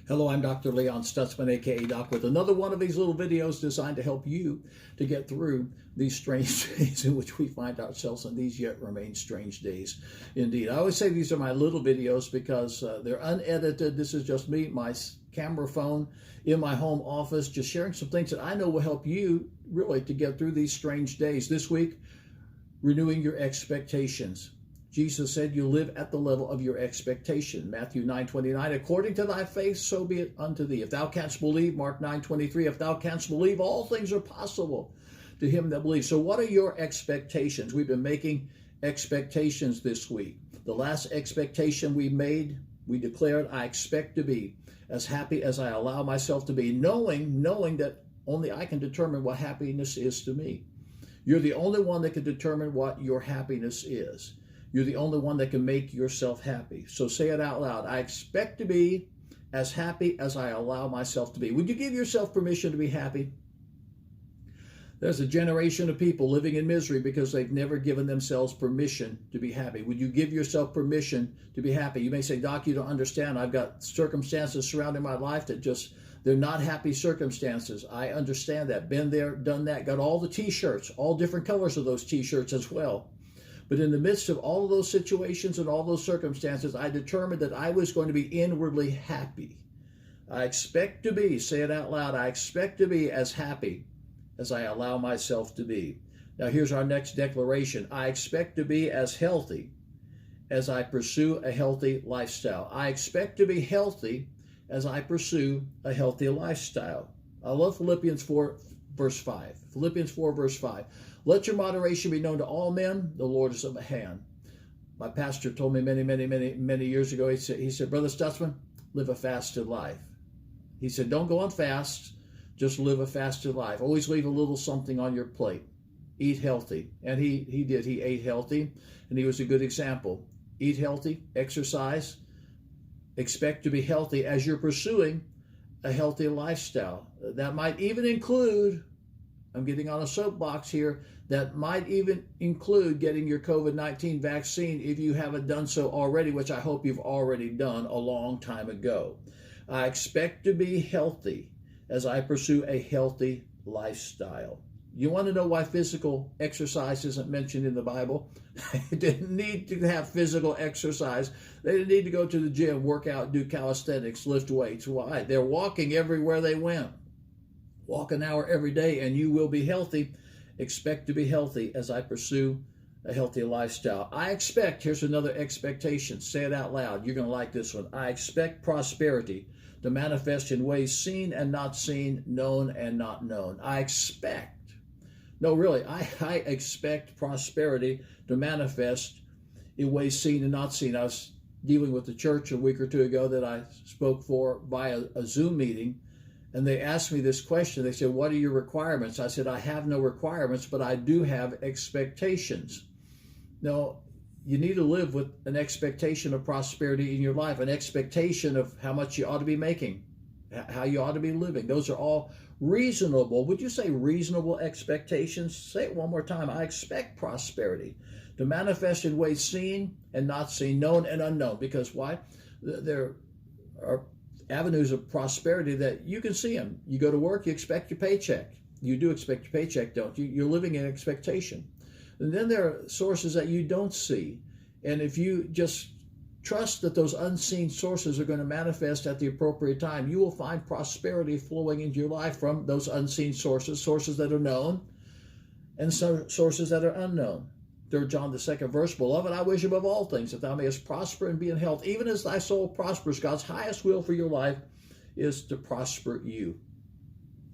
Hello, I'm Dr. Leon Stutzman, aka Doc, with another one of these little videos designed to help you to get through these strange days in which we find ourselves, and these yet remain strange days indeed. I always say these are my little videos because they're unedited. This is just me, my camera phone in my home office, just sharing some things that I know will help you really to get through these strange days. This week, renewing your expectations. Jesus said, you live at the level of your expectation. Matthew 9:29, according to thy faith, so be it unto thee. If thou canst believe, Mark 9:23, if thou canst believe, all things are possible to him that believes. So what are your expectations? We've been making expectations this week. The last expectation we made, we declared, I expect to be as happy as I allow myself to be, knowing that only I can determine what happiness is to me. You're the only one that can determine what your happiness is. You're the only one that can make yourself happy. So say it out loud. I expect to be as happy as I allow myself to be. Would you give yourself permission to be happy? There's a generation of people living in misery because they've never given themselves permission to be happy. Would you give yourself permission to be happy? You may say, Doc, you don't understand. I've got circumstances surrounding my life that they're not happy circumstances. I understand that. Been there, done that. Got all the t-shirts, all different colors of those t-shirts as well. But in the midst of all of those situations and all those circumstances, I determined that I was going to be inwardly happy. I expect to be, say it out loud, I expect to be as happy as I allow myself to be. Now here's our next declaration. I expect to be as healthy as I pursue a healthy lifestyle. I expect to be healthy as I pursue a healthy lifestyle. I love Philippians 4, verse 5. Philippians 4, verse 5. Let your moderation be known to all men. The Lord is at hand. My pastor told me many years ago, he said, Brother Stutzman, live a fasted life. He said, don't go on fast, just live a fasted life. Always leave a little something on your plate. Eat healthy. And he did. He ate healthy, and he was a good example. Eat healthy, exercise, expect to be healthy as you're pursuing a healthy lifestyle. That might even include, I'm getting on a soapbox here, that might even include getting your COVID-19 vaccine if you haven't done so already, which I hope you've already done a long time ago. I expect to be healthy as I pursue a healthy lifestyle. You want to know why physical exercise isn't mentioned in the Bible? They didn't need to have physical exercise. They didn't need to go to the gym, work out, do calisthenics, lift weights. Why? They're walking everywhere they went. Walk an hour every day and you will be healthy. Expect to be healthy as I pursue a healthy lifestyle. I expect, here's another expectation. Say it out loud. You're going to like this one. I expect prosperity to manifest in ways seen and not seen, known and not known. I expect, no, really, I expect prosperity to manifest in ways seen and not seen. I was dealing with the church a week or two ago that I spoke for via a Zoom meeting. And they asked me this question. They said, what are your requirements? I said, I have no requirements, but I do have expectations. Now, you need to live with an expectation of prosperity in your life, an expectation of how much you ought to be making, how you ought to be living. Those are all reasonable. Would you say reasonable expectations? Say it one more time. I expect prosperity to manifest in ways seen and not seen, known and unknown. Because why? There are avenues of prosperity that you can see them. You go to work, you expect your paycheck. You do expect your paycheck, don't you? You're living in expectation. And then there are sources that you don't see. And if you just trust that those unseen sources are going to manifest at the appropriate time, you will find prosperity flowing into your life from those unseen sources, sources that are known and some sources that are unknown. 3 John, the 2nd verse, Beloved, I wish above all things that thou mayest prosper and be in health, even as thy soul prospers. God's highest will for your life is to prosper you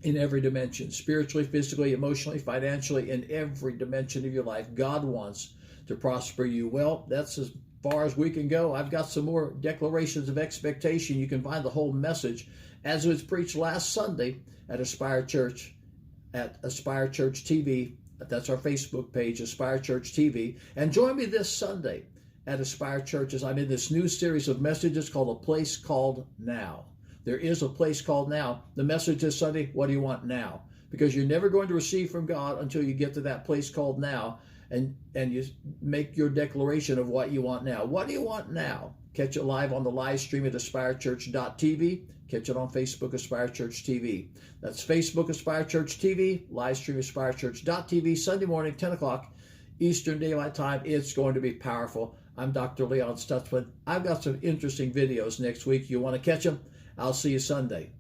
in every dimension, spiritually, physically, emotionally, financially, in every dimension of your life. God wants to prosper you. Well, that's as far as we can go. I've got some more declarations of expectation. You can find the whole message as it was preached last Sunday at Aspire Church, at Aspire Church TV. That's our Facebook page, Aspire Church TV. And join me this Sunday at Aspire Church as I'm in this new series of messages called A Place Called Now. There is a place called now. The message this Sunday, what do you want now? Because you're never going to receive from God until you get to that place called now and you make your declaration of what you want now. What do you want now? Catch it live on the live stream at aspirechurch.tv. Catch it on Facebook, Aspire Church TV. That's Facebook, Aspire Church TV, live stream aspirechurch.tv, Sunday morning, 10 o'clock Eastern Daylight Time. It's going to be powerful. I'm Dr. Leon Stutzman. I've got some interesting videos next week. You want to catch them? I'll see you Sunday.